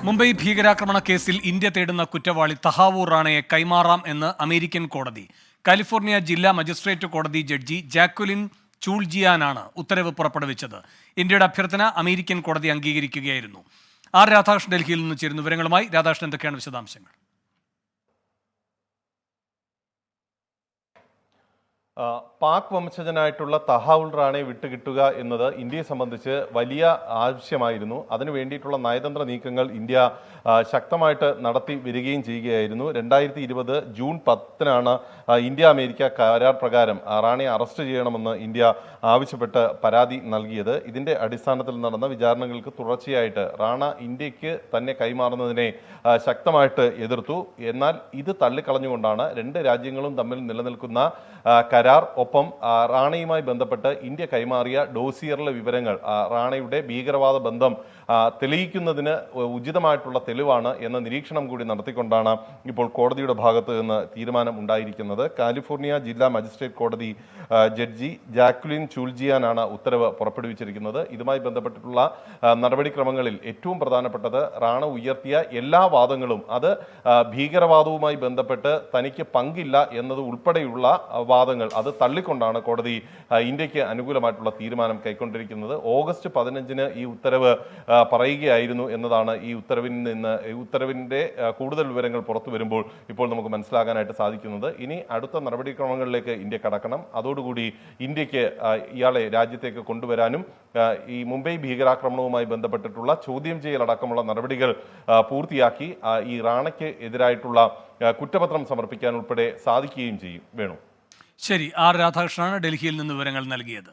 മുംബൈ ഭീകരാക്രമണ കേസിൽ ഇന്ത്യ തേടുന്ന കുറ്റവാളി തഹാവൂർ റാണയെ കൈമാറാം എന്ന് അമേരിക്കൻ കോടതി. കാലിഫോർണിയ ജില്ലാ മജിസ്ട്രേറ്റ് കോടതി ജഡ്ജി ജാക്വലിൻ ചൂൾജിയാനാണ് ഉത്തരവ് പുറപ്പെടുവിച്ചത്. ഇന്ത്യയുടെ അഭ്യർത്ഥന അമേരിക്കൻ കോടതി അംഗീകരിക്കുകയായിരുന്നു. ആർ രാധാകൃഷ്ണൻ ഡൽഹിയിൽ നിന്ന് ചേരുന്ന വിവരങ്ങളുമായി. രാധാകൃഷ്ണൻ, എന്തൊക്കെയാണ് വിശദാംശങ്ങൾ? പാക് വംശജനായിട്ടുള്ള തഹാവുൾ റാണയെ വിട്ടുകിട്ടുക എന്നത് ഇന്ത്യയെ സംബന്ധിച്ച് വലിയ ആവശ്യമായിരുന്നു. അതിനു വേണ്ടിയിട്ടുള്ള നയതന്ത്ര നീക്കങ്ങൾ ഇന്ത്യ ശക്തമായിട്ട് നടത്തി വരികയും ചെയ്യുകയായിരുന്നു. 2020 ജൂൺ 10 ഇന്ത്യ അമേരിക്ക കരാർ പ്രകാരം റാണയെ അറസ്റ്റ് ചെയ്യണമെന്ന് ഇന്ത്യ ആവശ്യപ്പെട്ട് പരാതി നൽകിയത്. ഇതിന്റെ അടിസ്ഥാനത്തിൽ നടന്ന വിചാരണകൾക്ക് തുടർച്ചയായിട്ട് റാണ ഇന്ത്യക്ക് തന്നെ കൈമാറുന്നതിനെ ശക്തമായിട്ട് എതിർത്തു. എന്നാൽ ഇത് തള്ളിക്കളഞ്ഞുകൊണ്ടാണ് രണ്ട് രാജ്യങ്ങളും തമ്മിൽ നിലനിൽക്കുന്ന കരാർ, ഒപ്പം റാണയുമായി ബന്ധപ്പെട്ട് ഇന്ത്യ കൈമാറിയ ഡോസിയറിലെ വിവരങ്ങൾ റാണയുടെ ഭീകരവാദ ബന്ധം തെളിയിക്കുന്നതിന് ഉചിതമായിട്ടുള്ള തെളിവാണ് എന്ന നിരീക്ഷണം കൂടി നടത്തിക്കൊണ്ടാണ് ഇപ്പോൾ കോടതിയുടെ ഭാഗത്ത് നിന്ന് തീരുമാനം ഉണ്ടായിരിക്കുന്നത്. കാലിഫോർണിയ ജില്ലാ മജിസ്ട്രേറ്റ് കോടതി ജഡ്ജി ജാക്വലിൻ ചൂൾജിയാനാണ് ഉത്തരവ് പുറപ്പെടുവിച്ചിരിക്കുന്നത്. ഇതുമായി ബന്ധപ്പെട്ടിട്ടുള്ള നടപടിക്രമങ്ങളിൽ ഏറ്റവും പ്രധാനപ്പെട്ടത് റാണ ഉയർത്തിയ എല്ലാ വാദങ്ങളും അത് ഭീകരവാദവുമായി ബന്ധപ്പെട്ട് തനിക്ക് പങ്കില്ല എന്നത് ഉൾപ്പെടെയുള്ള വാദങ്ങൾ അത് തള്ളിക്കൊണ്ടാണ് കോടതി ഇന്ത്യക്ക് അനുകൂലമായിട്ടുള്ള തീരുമാനം കൈക്കൊണ്ടിരിക്കുന്നത്. ഓഗസ്റ്റ് 15 ഈ ഉത്തരവ് പറയുകയായിരുന്നു എന്നതാണ് ഈ ഉത്തരവിൻ്റെ കൂടുതൽ വിവരങ്ങൾ പുറത്തു വരുമ്പോൾ ഇപ്പോൾ നമുക്ക് മനസ്സിലാക്കാനായിട്ട് സാധിക്കുന്നത്. ഇനി അടുത്ത നടപടിക്രമങ്ങളിലേക്ക് ഇന്ത്യ കടക്കണം. അതോടുകൂടി ഇന്ത്യക്ക് ഇയാളെ രാജ്യത്തേക്ക് കൊണ്ടുവരാനും ഈ മുംബൈ ഭീകരാക്രമണവുമായി ബന്ധപ്പെട്ടിട്ടുള്ള ചോദ്യം ചെയ്യലടക്കമുള്ള നടപടികൾ പൂർത്തിയാക്കി ഈ റാണയ്ക്ക് എതിരായിട്ടുള്ള കുറ്റപത്രം സമർപ്പിക്കാൻ ഉൾപ്പെടെ സാധിക്കുകയും ചെയ്യും. വേണു. ശരി, ആർ രാധാകൃഷ്ണനാണ് ഡൽഹിയിൽ നിന്ന് വിവരങ്ങൾ നൽകിയത്.